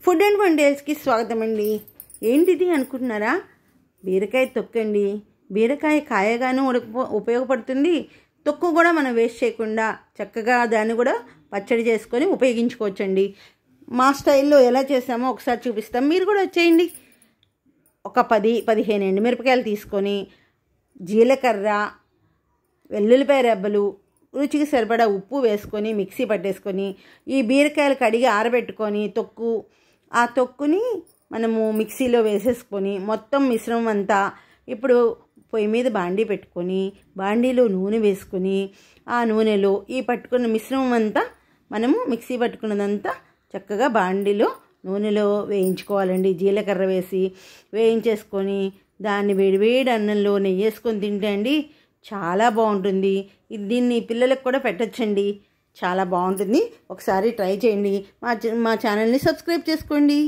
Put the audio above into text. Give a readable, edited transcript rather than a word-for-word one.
Food and వంటల్స్కి స్వాగతం అండి. ఏంటిది అనుకుంటున్నారా? బీరకాయ తొక్కండి. బీరకాయ కాయగాను ఉపయోగపడుతుంది. తొక్కు కూడా మనం వేస్ట్ చేయకుండా చక్కగా దాన్ని కూడా పచ్చడి చేసుకొని ఉపయోగించుకోవచ్చండి. మా స్టైల్లో ఎలా చేసామో ఒకసారి చూపిస్తాం, మీరు కూడా వచ్చేయండి. ఒక 10-15 ఎండుమిరపకాయలు తీసుకొని జీలకర్ర, వెల్లుల్లిపాయ రెబ్బలు, రుచికి సరిపడా ఉప్పు వేసుకొని మిక్సీ పట్టేసుకొని ఈ బీరకాయలు కడిగి ఆరబెట్టుకొని ఆ తొక్కుని మనము మిక్సీలో వేసేసుకొని మొత్తం మిశ్రమం అంతా ఇప్పుడు పొయ్యి మీద బాండీ పెట్టుకొని బాండీలో నూనె వేసుకొని ఆ నూనెలో ఈ పట్టుకున్న మిశ్రమం అంతా మనము మిక్సీ పట్టుకున్నదంతా చక్కగా బాండీలో నూనెలో వేయించుకోవాలండి. జీలకర్ర వేసి వేయించేసుకొని దాన్ని వేడివేడి అన్నంలో నెయ్యి వేసుకొని తింటే అండి చాలా బాగుంటుంది. దీన్ని పిల్లలకు కూడా పెట్టచ్చండి, చాలా బాగుంటుంది. ఒకసారి ట్రై చేయండి. మా ఛానల్ని సబ్స్క్రైబ్ చేసుకోండి.